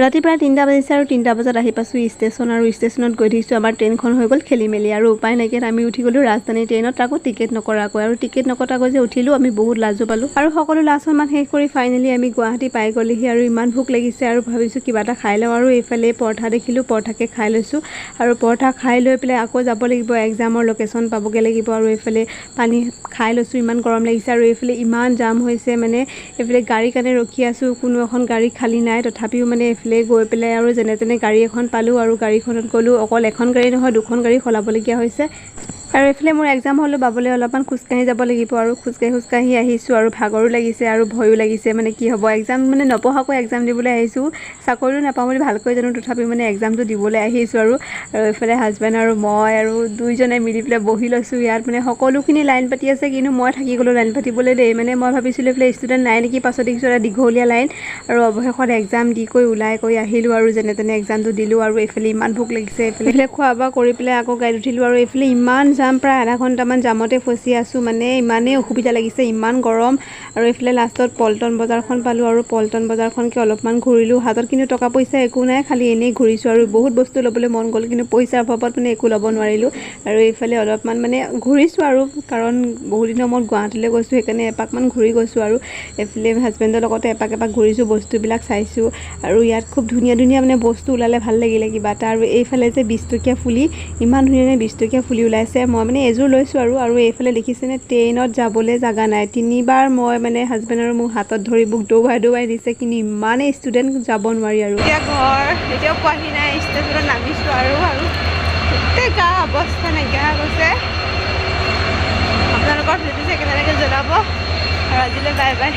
ৰাতিপুৱা 3টা বাজিছে আৰু 3টা বজাত আহি পাইছোঁ ষ্টেচন আৰু ষ্টেচনত গৈ দেখিছোঁ আমাৰ ট্ৰেইনখন হৈ গ'ল খেলি মেলি আৰু উপায় নাইকিয়াত আমি উঠি গ'লোঁ ৰাজধানী ট্ৰেইনত আকৌ টিকেট নকৰাকৈ আৰু টিকেট নকটাকৈ যে উঠিলোঁ আমি বহুত লাজো পালোঁ আৰু সকলো লাজ সন্মান শেষ কৰি ফাইনেলি আমি গুৱাহাটী পাই গ'লিহি আৰু ইমান ভোক লাগিছে আৰু ভাবিছোঁ কিবা এটা খাই লওঁ আৰু এইফালে পৰঠা দেখিলোঁ পৰঠাকে খাই লৈছোঁ আৰু পৰঠা খাই লৈ পেলাই আকৌ যাব লাগিব এক্সামৰ লোকেশ্যন পাবগৈ লাগিব আৰু এইফালে পানী খাই লৈছোঁ ইমান গৰম লাগিছে আৰু এইফালে ইমান জাম হৈছে মানে এইফালে গাড়ীৰ কাৰণে ৰখি আছোঁ কোনো এখন গাড়ী খালী নাই তথাপিও মানে এইফালে গৈ পেলাই আৰু যেনে তেনে গাড়ী এখন পালোঁ আৰু গাড়ীখনত গ'লোঁ অকল এখন গাড়ী নহয় দুখন গাড়ী সলাবলগীয়া হৈছে আৰু এইফালে মোৰ এক্সাম হলো পাবলৈ অলপমান খোজকাঢ়ি যাব লাগিব আৰু খোজকাঢ়ি আহিছোঁ আৰু ভাগৰো লাগিছে আৰু ভয়ো লাগিছে মানে কি হ'ব এক্সাম মানে নপঢ়াকৈ এক্সাম দিবলৈ আহিছোঁ চাকৰিও নাপাওঁ বুলি ভালকৈ জানো তথাপিও মানে এক্সামটো দিবলৈ আহিছোঁ আৰু এইফালে হাজবেণ্ড আৰু মই আৰু দুইজনে মিলি পেলাই বহি লৈছোঁ ইয়াত মানে সকলোখিনি লাইন পাতি আছে কিন্তু মই থাকি গ'লোঁ লাইন পাতিবলৈ দেই মানে মই ভাবিছিলোঁ এইফালে ষ্টুডেণ্ট নাই নেকি পাছত দেখিছোঁ এটা দীঘলীয়া লাইন আৰু অৱশেষত এক্সাম দি কৈ ওলাই কৈ আহিলোঁ আৰু যেনে তেনে এক্সামটো দিলোঁ আৰু এইফালে ইমান ভোক লাগিছে এইফালে খোৱা বোৱা কৰি পেলাই আকৌ গাড়ীত উঠিলোঁ আৰু এইফালে ইমান জাম প্ৰায় আধা ঘণ্টামান জামতে ফচি আছোঁ মানে ইমানেই অসুবিধা লাগিছে ইমান গৰম আৰু এইফালে লাষ্টত পল্টন বজাৰখন পালোঁ আৰু পল্টন বজাৰখনকে অলপমান ঘূৰিলোঁ হাতত কিন্তু টকা পইচা একো নাই খালি এনেই ঘূৰিছোঁ আৰু বহুত বস্তু ল'বলৈ মন গ'ল কিন্তু পইচাৰ অভাৱত মানে একো ল'ব নোৱাৰিলোঁ আৰু এইফালে অলপমান মানে ঘূৰিছোঁ আৰু কাৰণ বহুত দিনৰ মূৰত গুৱাহাটীলৈ গৈছোঁ সেইকাৰণে এপাকমান ঘূৰি গৈছোঁ আৰু এইফালে হাজবেণ্ডৰ লগতে এপাক ঘূৰিছোঁ বস্তুবিলাক চাইছোঁ আৰু ইয়াত খুব ধুনীয়া ধুনীয়া মানে বস্তু ওলালে ভাল লাগিলে কিবা এটা আৰু এইফালে যে 20 টকীয়া ফুলি ইমান ধুনীয়া 20 টকীয়া ফুলি ওলাইছে মই মানে এযোৰ লৈছোঁ আৰু এইফালে দেখিছেনে ট্ৰেইনত যাবলৈ জাগা নাই 3বাৰ মই মানে হাজবেণ্ড আৰু মোক হাতত ধৰি মোক দৌবাই দিছে কিন্তু ইমানেই ষ্টুডেণ্ট যাব নোৱাৰি আৰু এতিয়া ঘৰ এতিয়াও পোৱাহি নাই ষ্টেচনত নামিছোঁ আৰু গোটেই গা অৱস্থা নাইকিয়া গৈছে আপোনালোকৰ ভিডিঅ'টো কেনেকৈ জনাব আৰু আজিলৈ বাই বাই